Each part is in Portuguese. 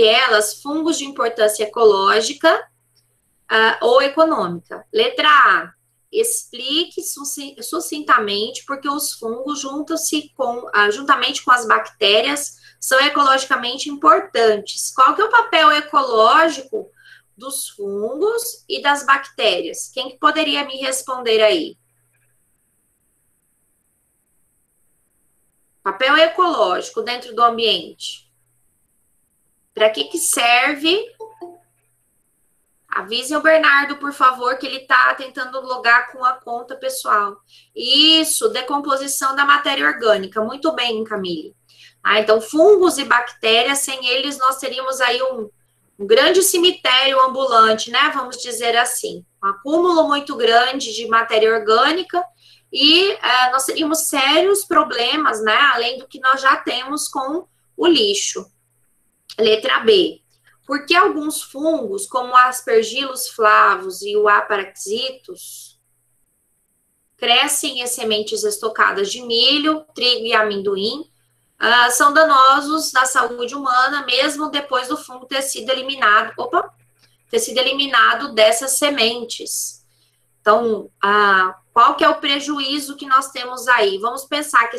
entre elas fungos de importância ecológica ou econômica. Letra A. Explique sucintamente porque os fungos, juntamente com as bactérias, são ecologicamente importantes. Qual que é o papel ecológico dos fungos e das bactérias? Quem que poderia me responder aí? Papel ecológico dentro do ambiente. Para que serve? Avise o Bernardo, por favor, que ele está tentando logar com a conta pessoal. Isso, decomposição da matéria orgânica. Muito bem, Camille. Então, fungos e bactérias, sem eles nós teríamos aí um grande cemitério ambulante, né? Vamos dizer assim. Um acúmulo muito grande de matéria orgânica e nós teríamos sérios problemas, né? Além do que nós já temos com o lixo. Letra B. Por que alguns fungos, como o Aspergillus flavus e o Aparaxitus, crescem em sementes estocadas de milho, trigo e amendoim, são danosos na saúde humana, mesmo depois do fungo ter sido eliminado, dessas sementes. Então, qual que é o prejuízo que nós temos aí? Vamos pensar que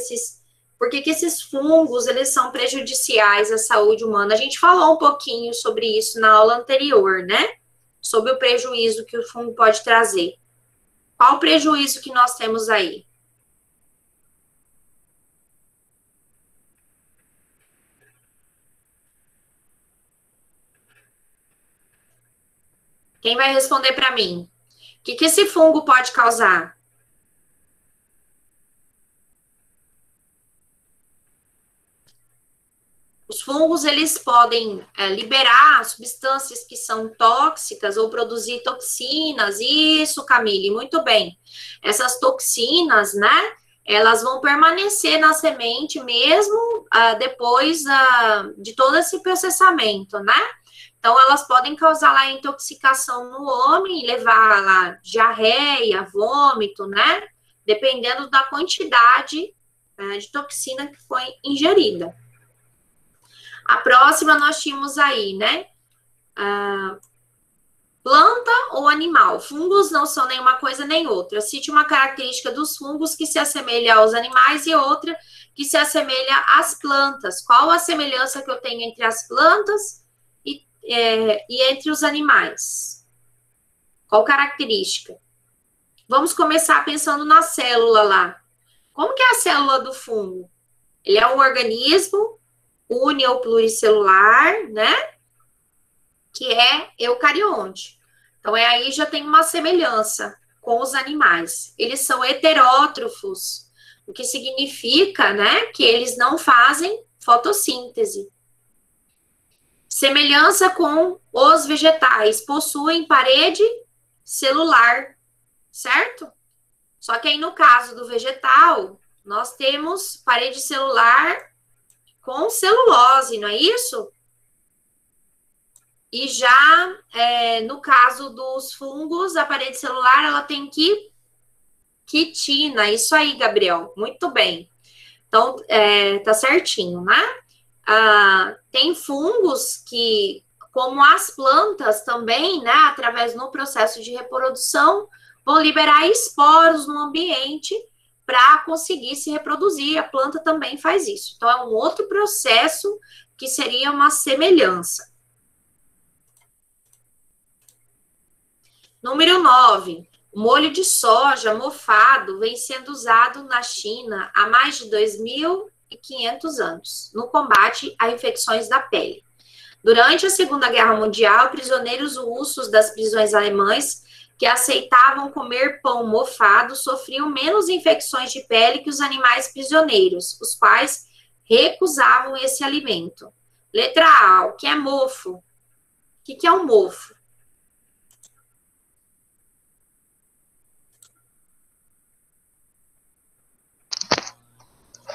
por que esses fungos, eles são prejudiciais à saúde humana? A gente falou um pouquinho sobre isso na aula anterior, né? Sobre o prejuízo que o fungo pode trazer. Qual o prejuízo que nós temos aí? Quem vai responder para mim? O que esse fungo pode causar? Os fungos, eles podem liberar substâncias que são tóxicas ou produzir toxinas. Isso, Camille, muito bem. Essas toxinas, né, elas vão permanecer na semente mesmo depois de todo esse processamento, né? Então, elas podem causar lá intoxicação no homem, levar lá diarreia, vômito, né? Dependendo da quantidade de toxina que foi ingerida. A próxima nós tínhamos aí, né? Planta ou animal? Fungos não são nenhuma coisa nem outra. Cite uma característica dos fungos que se assemelha aos animais e outra que se assemelha às plantas. Qual a semelhança que eu tenho entre as plantas e entre os animais? Qual característica? Vamos começar pensando na célula lá. Como que é a célula do fungo? Ele é um organismo uni ou pluricelular, né? Que é eucarionte. Então, aí já tem uma semelhança com os animais. Eles são heterótrofos, o que significa, né, que eles não fazem fotossíntese. Semelhança com os vegetais, possuem parede celular, certo? Só que aí, no caso do vegetal, nós temos parede celular com celulose, não é isso? E já no caso dos fungos, a parede celular, ela tem quitina. Isso aí, Gabriel. Muito bem. Então, tá certinho, né? Tem fungos que, como as plantas também, né, através no processo de reprodução, vão liberar esporos no ambiente para conseguir se reproduzir. A planta também faz isso. Então, é um outro processo que seria uma semelhança. Número 9. O molho de soja mofado vem sendo usado na China há mais de 2.500 anos, no combate a infecções da pele. Durante a Segunda Guerra Mundial, prisioneiros russos das prisões alemãs que aceitavam comer pão mofado sofriam menos infecções de pele que os animais prisioneiros, os quais recusavam esse alimento. Letra A, o que é mofo? O que é um mofo?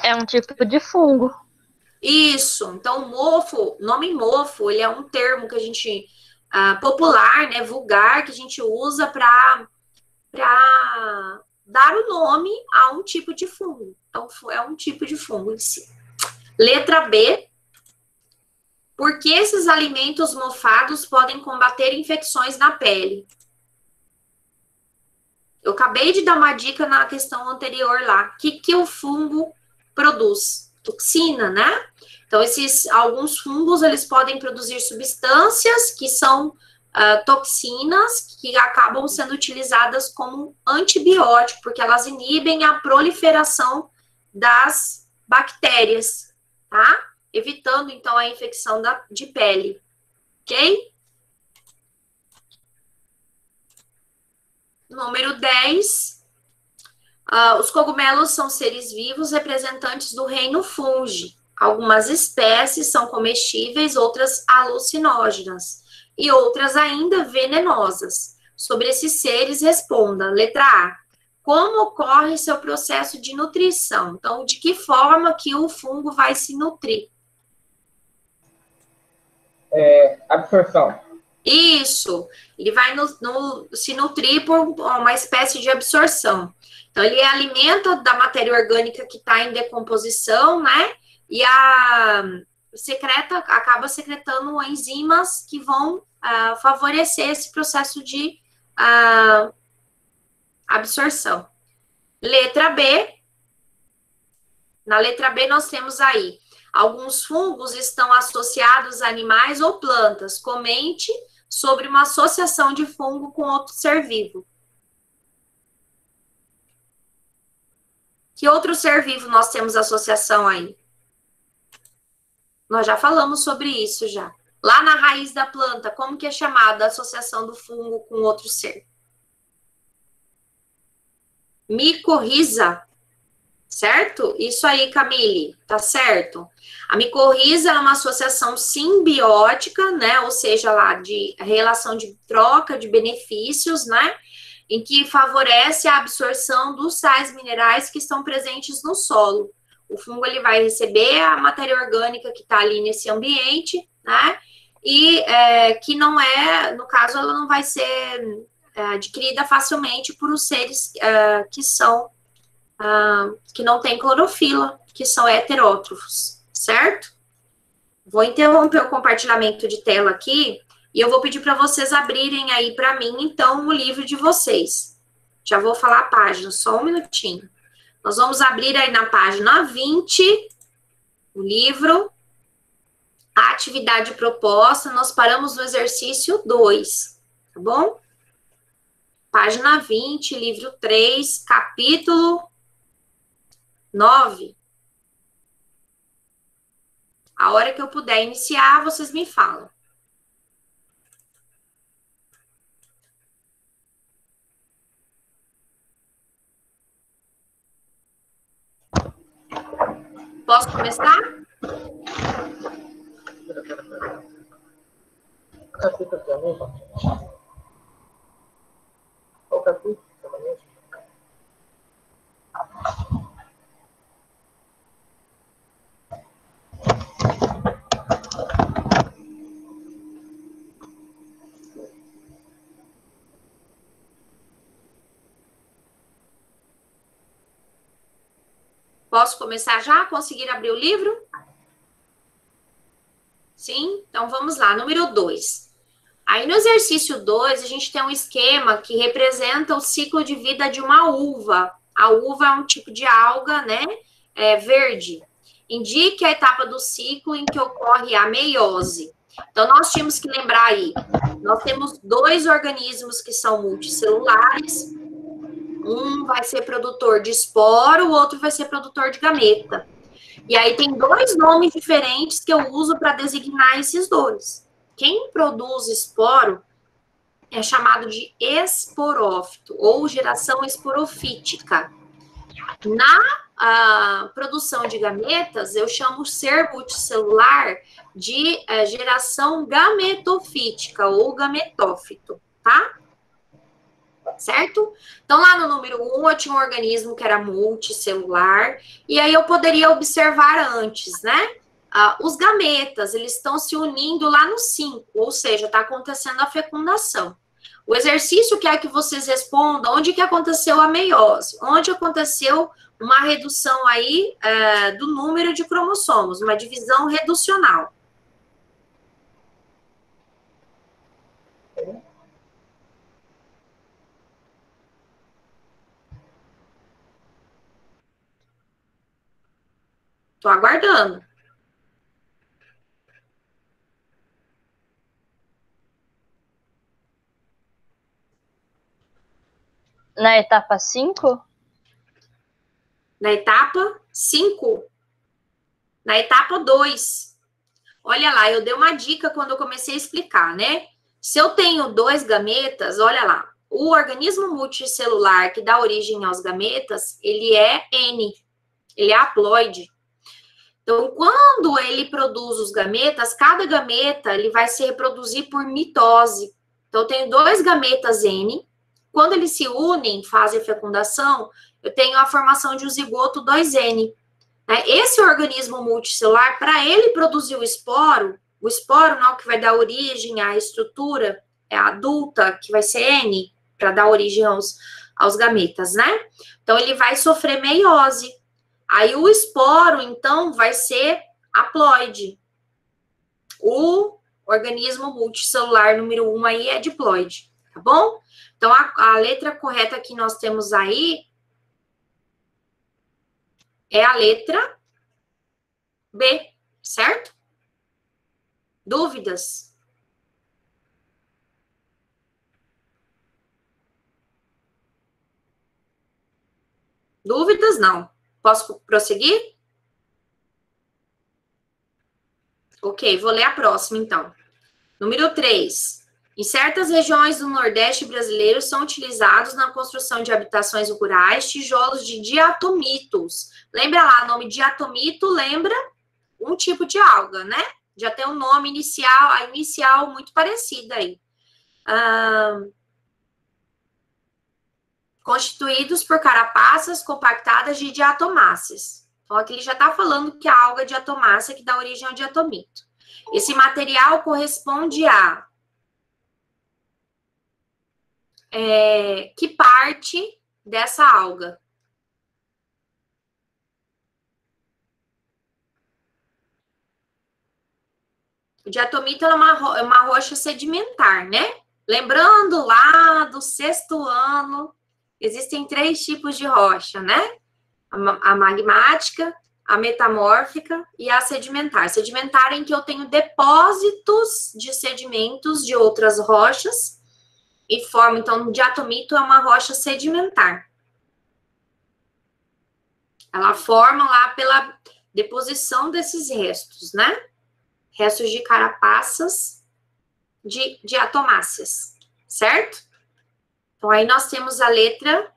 É um tipo de fungo. Isso. Então, mofo, nome mofo, ele é um termo que a gente popular, né, vulgar, que a gente usa para dar o nome a um tipo de fungo. Então, é um tipo de fungo em si. Letra B. Por que esses alimentos mofados podem combater infecções na pele? Eu acabei de dar uma dica na questão anterior lá. O que o fungo produz? Toxina, né? Então, alguns fungos, eles podem produzir substâncias que são toxinas, que acabam sendo utilizadas como antibiótico, porque elas inibem a proliferação das bactérias, tá? Evitando, então, a infecção de pele, ok? Número 10. Os cogumelos são seres vivos representantes do reino fungi. Algumas espécies são comestíveis, outras alucinógenas e outras ainda venenosas. Sobre esses seres, responda. Letra A. Como ocorre seu processo de nutrição? Então, de que forma que o fungo vai se nutrir? Absorção. Isso. Ele vai se nutrir por uma espécie de absorção. Então, ele alimenta da matéria orgânica que está em decomposição, né? E acaba secretando enzimas que vão favorecer esse processo de absorção. Letra B. Na letra B, nós temos aí, alguns fungos estão associados a animais ou plantas. Comente sobre uma associação de fungo com outro ser vivo. Que outro ser vivo nós temos associação aí? Nós já falamos sobre isso já. Lá na raiz da planta, como que é chamada a associação do fungo com outro ser? Micorriza, certo? Isso aí, Camille, tá certo? A micorriza é uma associação simbiótica, né? Ou seja, lá de relação de troca de benefícios, né? Em que favorece a absorção dos sais minerais que estão presentes no solo. O fungo ele vai receber a matéria orgânica que está ali nesse ambiente, né? E que não é, no caso, ela não vai ser adquirida facilmente por os seres que não têm clorofila, que são heterótrofos, certo? Vou interromper o compartilhamento de tela aqui e eu vou pedir para vocês abrirem aí para mim, então, o livro de vocês. Já vou falar a página, só um minutinho. Nós vamos abrir aí na página 20, o livro, a atividade proposta, nós paramos no exercício 2, tá bom? Página 20, livro 3, capítulo 9. A hora que eu puder iniciar, vocês me falam. Posso começar? Posso começar já? Conseguir abrir o livro? Sim? Então, vamos lá. Número 2. Aí, no exercício 2, a gente tem um esquema que representa o ciclo de vida de uma uva. A uva é um tipo de alga, né? Verde. Indique a etapa do ciclo em que ocorre a meiose. Então, nós tínhamos que lembrar aí. Nós temos 2 organismos que são multicelulares. Um vai ser produtor de esporo, o outro vai ser produtor de gameta. E aí tem 2 nomes diferentes que eu uso para designar esses 2. Quem produz esporo é chamado de esporófito, ou geração esporofítica. Na produção de gametas, eu chamo o ser multicelular de geração gametofítica, ou gametófito, tá? Certo? Então, lá no número 1, eu tinha um organismo que era multicelular, e aí eu poderia observar antes, né? Os gametas, eles estão se unindo lá no 5, ou seja, está acontecendo a fecundação. O exercício quer que vocês respondam onde que aconteceu a meiose, onde aconteceu uma redução aí do número de cromossomos, uma divisão reducional. Tô aguardando. Na etapa 5? Na etapa 5. Na etapa 2. Olha lá, eu dei uma dica quando eu comecei a explicar, né? Se eu tenho 2 gametas, olha lá, o organismo multicelular que dá origem aos gametas, ele é N, ele é haploide. Então, quando ele produz os gametas, cada gameta ele vai se reproduzir por mitose. Então, eu tenho 2 gametas N. Quando eles se unem, fazem fecundação, eu tenho a formação de um zigoto 2N. Esse organismo multicelular, para ele produzir o esporo não, que vai dar origem à estrutura adulta, que vai ser N, para dar origem aos gametas, né? Então, ele vai sofrer meiose. Aí, o esporo, então, vai ser haploide. O organismo multicelular número 1 aí é diploide, tá bom? Então, a letra correta que nós temos aí é a letra B, certo? Dúvidas? Dúvidas, não. Posso prosseguir? Ok, vou ler a próxima, então. Número 3. Em certas regiões do Nordeste brasileiro são utilizados na construção de habitações rurais tijolos de diatomitos. Lembra lá, o nome diatomito lembra um tipo de alga, né? Já tem um nome inicial, a inicial muito parecida aí. Constituídos por carapaças compactadas de diatomáceas. Então, aqui ele já está falando que a alga diatomácea que dá origem ao diatomito. Esse material corresponde a que parte dessa alga? O diatomito é uma rocha sedimentar, né? Lembrando lá do 6º ano, existem 3 tipos de rocha, né? A magmática, a metamórfica e a sedimentar. Sedimentar é em que eu tenho depósitos de sedimentos de outras rochas e forma, então, o diatomito é uma rocha sedimentar. Ela forma lá pela deposição desses restos, né? Restos de carapaças de diatomáceas, certo? Então, aí nós temos a letra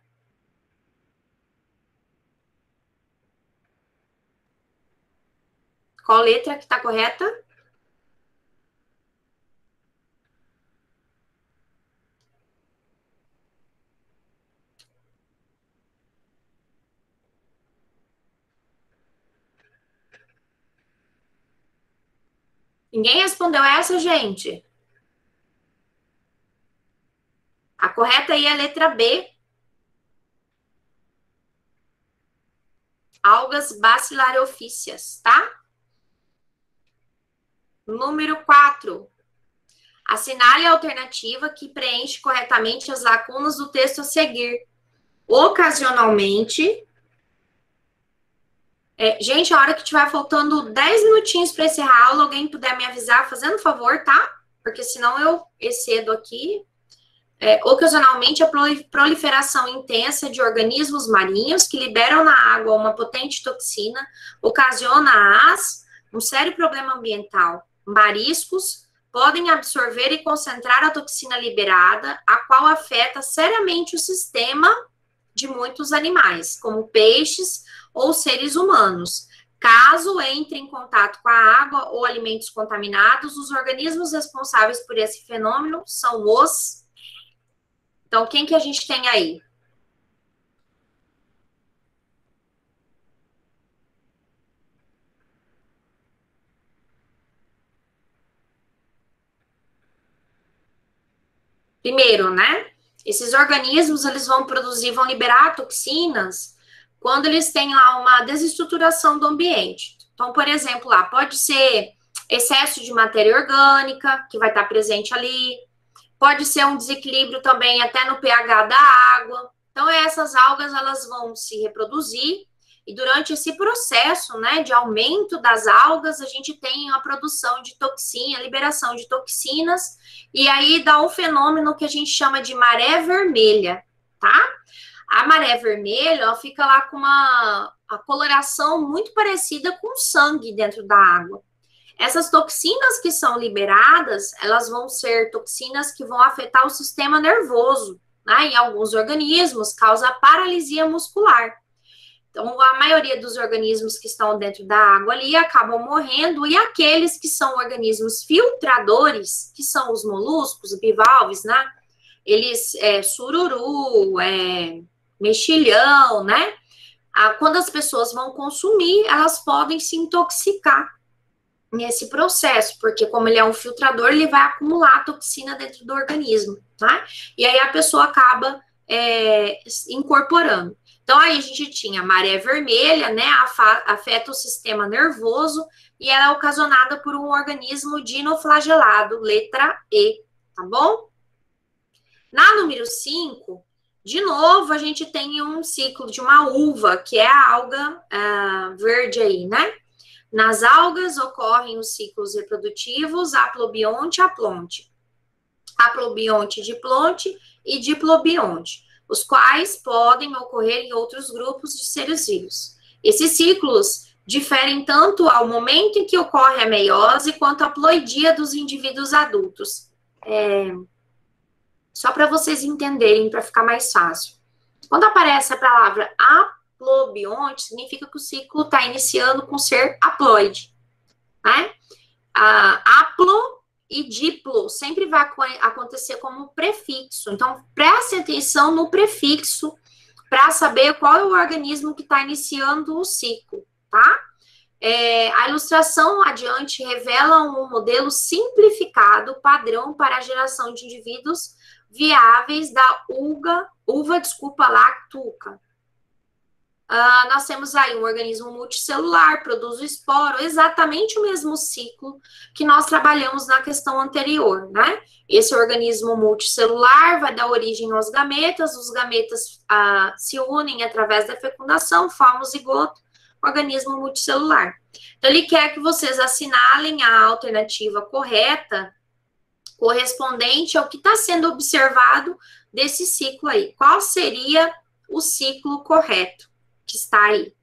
Qual letra que está correta? Ninguém respondeu essa, gente? A correta aí é a letra B. Algas bacilariofícias, tá? Número 4. Assinale a alternativa que preenche corretamente as lacunas do texto a seguir. Ocasionalmente. Gente, a hora que tiver faltando 10 minutinhos para encerrar a aula, alguém puder me avisar, fazendo favor, tá? Porque senão eu excedo aqui. Ocasionalmente, a proliferação intensa de organismos marinhos que liberam na água uma potente toxina ocasiona um sério problema ambiental. Mariscos podem absorver e concentrar a toxina liberada, a qual afeta seriamente o sistema de muitos animais, como peixes ou seres humanos. Caso entre em contato com a água ou alimentos contaminados, os organismos responsáveis por esse fenômeno são os... Então, quem que a gente tem aí? Primeiro, né? Esses organismos, eles vão produzir, vão liberar toxinas quando eles têm lá uma desestruturação do ambiente. Então, por exemplo, lá pode ser excesso de matéria orgânica, que vai estar presente ali. Pode ser um desequilíbrio também até no pH da água. Então, essas algas, elas vão se reproduzir E durante esse processo, né, de aumento das algas, a gente tem a produção de toxina, a liberação de toxinas, e aí dá um fenômeno que a gente chama de maré vermelha, tá? A maré vermelha, ela fica lá com a coloração muito parecida com sangue dentro da água. Essas toxinas que são liberadas, elas vão ser toxinas que vão afetar o sistema nervoso, né? Em alguns organismos, causa paralisia muscular. Então, a maioria dos organismos que estão dentro da água ali acabam morrendo, e aqueles que são organismos filtradores, que são os moluscos, bivalves, né? Eles, sururu, mexilhão, né? Quando as pessoas vão consumir, elas podem se intoxicar nesse processo, porque como ele é um filtrador, ele vai acumular toxina dentro do organismo, tá? E aí a pessoa acaba incorporando. Então, aí a gente tinha maré vermelha, né, afeta o sistema nervoso, e ela é ocasionada por um organismo dinoflagelado, letra E, tá bom? Na número 5, de novo, a gente tem um ciclo de uma uva, que é a alga verde aí, né? Nas algas ocorrem os ciclos reprodutivos haplobionte, aplonte, haplobionte, diplonte e diplobionte, os quais podem ocorrer em outros grupos de seres vivos. Esses ciclos diferem tanto ao momento em que ocorre a meiose quanto a ploidia dos indivíduos adultos. Só para vocês entenderem, para ficar mais fácil. Quando aparece a palavra haplobionte, significa que o ciclo está iniciando com ser haploide, né? Haplo e diplo sempre vai acontecer como prefixo. Então, preste atenção no prefixo para saber qual é o organismo que está iniciando o ciclo, tá? A ilustração adiante revela um modelo simplificado, padrão para a geração de indivíduos viáveis da uva lactuca. Nós temos aí um organismo multicelular, produz o esporo, exatamente o mesmo ciclo que nós trabalhamos na questão anterior, né? Esse organismo multicelular vai dar origem aos gametas, os gametas se unem através da fecundação, formam o zigoto, organismo multicelular. Então, ele quer que vocês assinalem a alternativa correta, correspondente ao que está sendo observado desse ciclo aí. Qual seria o ciclo correto que está aí?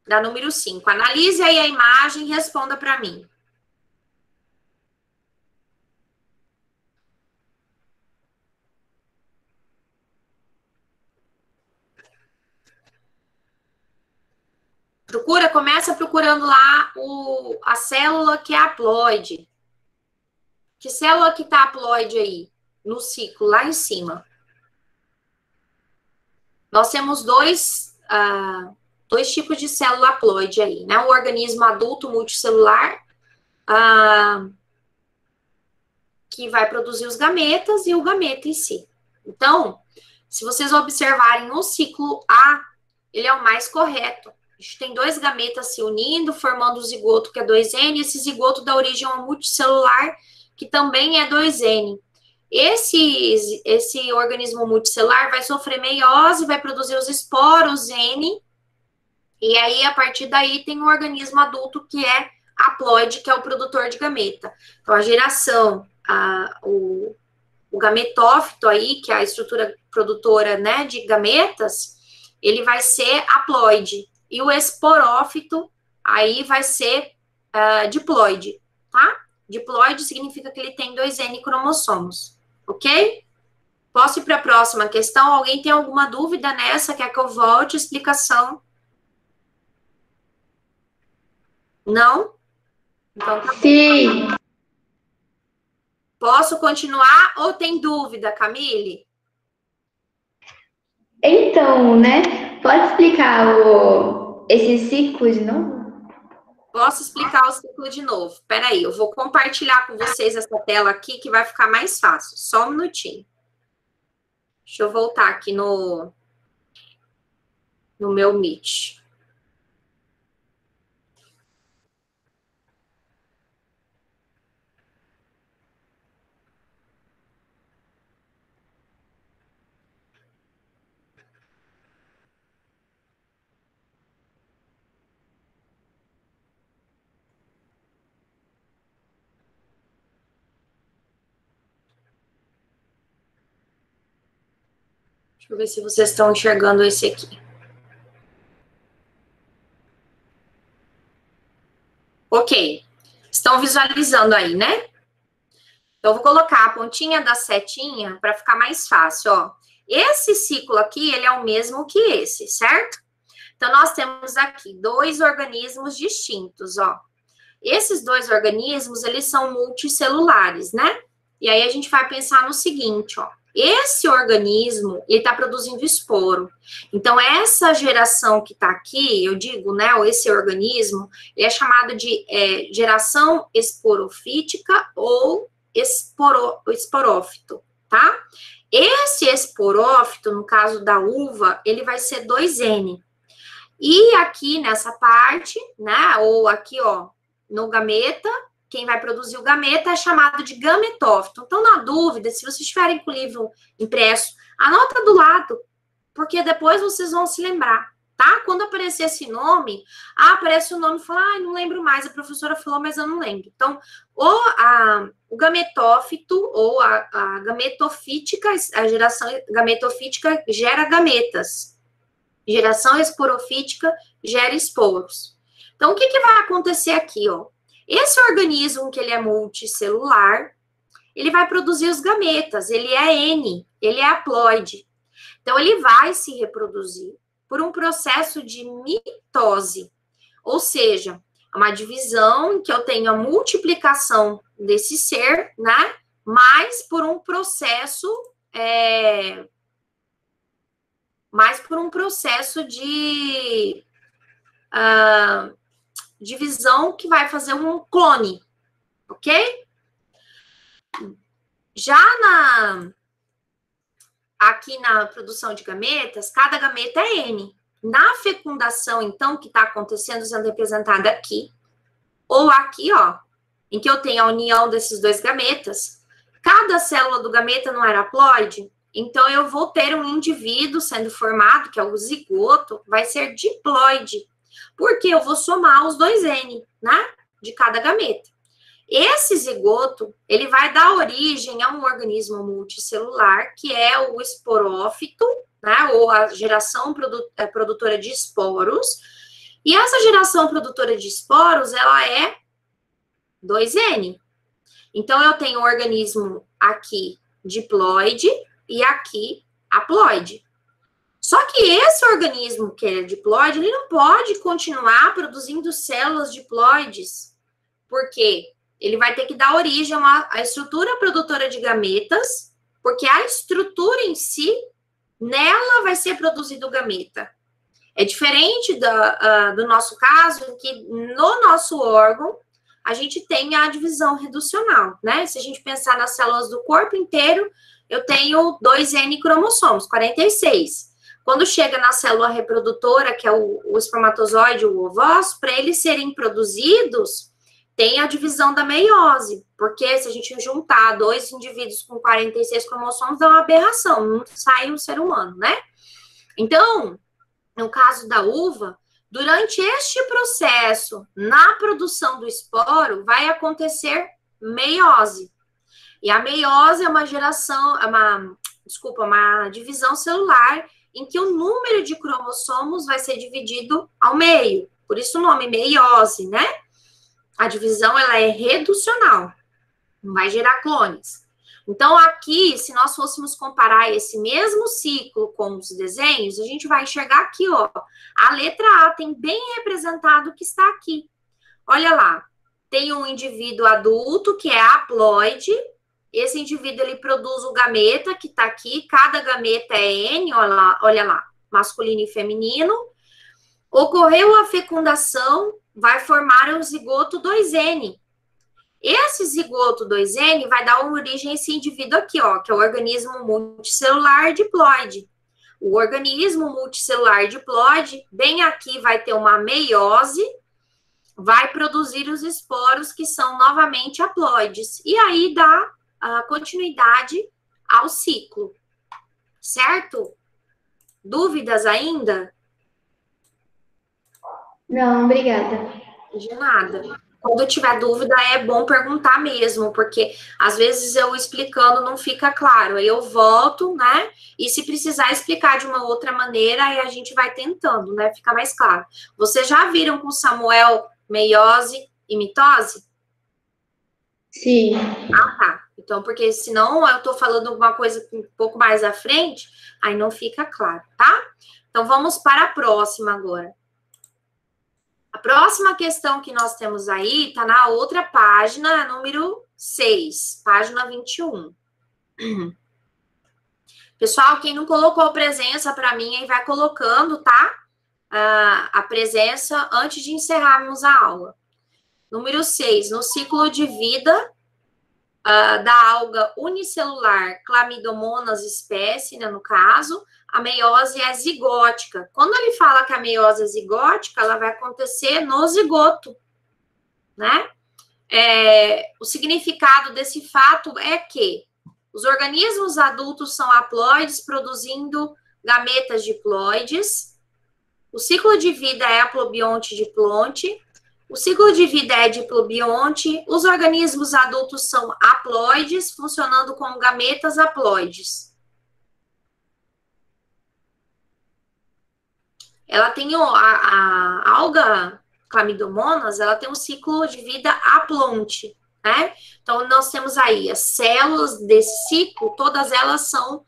Da número 5. Analise aí a imagem e responda para mim. Começa procurando lá a célula que é haploide. Que célula que está haploide aí? No ciclo, lá em cima. Nós temos dois tipos de célula haploide aí, né? O organismo adulto multicelular, que vai produzir os gametas, e o gameta em si. Então, se vocês observarem o ciclo A, ele é o mais correto. A gente tem dois gametas se unindo, formando o zigoto, que é 2N, esse zigoto dá origem a um multicelular, que também é 2N. Esse organismo multicelular vai sofrer meiose, vai produzir os esporos N, e aí, a partir daí, tem um organismo adulto que é haploide, que é o produtor de gameta. Então, a geração, o gametófito aí, que é a estrutura produtora, né, de gametas, ele vai ser haploide. E o esporófito, aí vai ser diploide, tá? Diploide significa que ele tem 2N cromossomos, ok? Posso ir para a próxima questão? Alguém tem alguma dúvida nessa? Quer que eu volte a explicação? Não? Então tá bom. Sim. Posso continuar ou tem dúvida, Camille? Então, né? Pode explicar esse ciclo de novo? Posso explicar o ciclo de novo. Espera aí, eu vou compartilhar com vocês essa tela aqui que vai ficar mais fácil. Só um minutinho. Deixa eu voltar aqui no meu Meet. Deixa eu ver se vocês estão enxergando esse aqui. Ok. Estão visualizando aí, né? Então, eu vou colocar a pontinha da setinha para ficar mais fácil, ó. Esse ciclo aqui, ele é o mesmo que esse, certo? Então, nós temos aqui 2 organismos distintos, ó. Esses 2 organismos, eles são multicelulares, né? E aí, a gente vai pensar no seguinte, ó. Esse organismo, ele está produzindo esporo. Então, essa geração que está aqui, eu digo, né, ou esse organismo, ele é chamado de geração esporofítica ou esporófito, tá? Esse esporófito, no caso da uva, ele vai ser 2N. E aqui nessa parte, né, ou aqui, ó, no gameta, quem vai produzir o gameta é chamado de gametófito. Então, na dúvida, se vocês estiverem com o livro impresso, anota do lado, porque depois vocês vão se lembrar, tá? Quando aparecer esse nome, aparece o nome e fala, não lembro mais, a professora falou, mas eu não lembro. Então, o gametófito ou a gametofítica, a geração gametofítica gera gametas. Geração esporofítica gera esporos. Então, o que vai acontecer aqui, ó? Esse organismo, que ele é multicelular, ele vai produzir os gametas, ele é N, ele é haploide. Então, ele vai se reproduzir por um processo de mitose, ou seja, uma divisão em que eu tenho a multiplicação desse ser, né, mas por um processo, de divisão que vai fazer um clone, ok? Já aqui na produção de gametas, cada gameta é N. Na fecundação, então, que está acontecendo, sendo representada aqui, ou aqui, ó, em que eu tenho a união desses 2 gametas, cada célula do gameta não era haploide, então eu vou ter um indivíduo sendo formado, que é o zigoto, vai ser diploide, porque eu vou somar os 2N, né, de cada gameta. Esse zigoto, ele vai dar origem a um organismo multicelular, que é o esporófito, né, ou a geração produtora de esporos. E essa geração produtora de esporos, ela é 2N. Então, eu tenho um organismo aqui diploide e aqui haploide. Só que esse organismo que é diploide, ele não pode continuar produzindo células diploides, porque ele vai ter que dar origem à estrutura produtora de gametas, porque a estrutura em si, nela vai ser produzido o gameta. É diferente do nosso caso, em que no nosso órgão, a gente tem a divisão reducional, né? Se a gente pensar nas células do corpo inteiro, eu tenho 2N cromossomos, 46. Quando chega na célula reprodutora, que é o espermatozoide, o ovócito, para eles serem produzidos, tem a divisão da meiose, porque se a gente juntar 2 indivíduos com 46 cromossomos, dá uma aberração, não sai um ser humano, né? Então, no caso da uva, durante este processo, na produção do esporo, vai acontecer meiose. E a meiose é uma uma divisão celular em que o número de cromossomos vai ser dividido ao meio. Por isso o nome meiose, né? A divisão, ela é reducional, não vai gerar clones. Então, aqui, se nós fôssemos comparar esse mesmo ciclo com os desenhos, a gente vai enxergar aqui, ó, a letra A tem bem representado o que está aqui. Olha lá, tem um indivíduo adulto, que é haploide, esse indivíduo, ele produz o gameta, que está aqui, cada gameta é N, olha lá, masculino e feminino. Ocorreu a fecundação, vai formar um zigoto 2N. Esse zigoto 2N vai dar origem a esse indivíduo aqui, ó, que é o organismo multicelular diploide. O organismo multicelular diploide, bem aqui vai ter uma meiose, vai produzir os esporos que são novamente haploides. E aí dá a continuidade ao ciclo, certo? Dúvidas ainda? Não, obrigada. De nada. quando tiver dúvida, é bom perguntar mesmo, porque às vezes eu explicando não fica claro. Aí eu volto, né? E se precisar explicar de uma outra maneira, aí a gente vai tentando, né? Fica mais claro. Vocês já viram com Samuel meiose e mitose? Sim. Ah, tá. Então, porque senão eu tô falando alguma coisa um pouco mais à frente, aí não fica claro, tá? Então, vamos para a próxima agora. A próxima questão que nós temos aí está na outra página, número 6, página 21. Pessoal, quem não colocou presença para mim, aí vai colocando, tá? A presença antes de encerrarmos a aula. Número 6, no ciclo de vida da alga unicelular Chlamydomonas espécie, né, no caso, a meiose é zigótica. Quando ele fala que a meiose é zigótica, ela vai acontecer no zigoto, né? O significado desse fato é que os organismos adultos são haploides, produzindo gametas diploides. O ciclo de vida é haplobionte-diplonte. O ciclo de vida é diplobionte. Os organismos adultos são haploides, funcionando como gametas haploides. Ela tem a alga Chlamydomonas, ela tem um ciclo de vida haplonte, né? Então, nós temos aí as células desse ciclo, todas elas são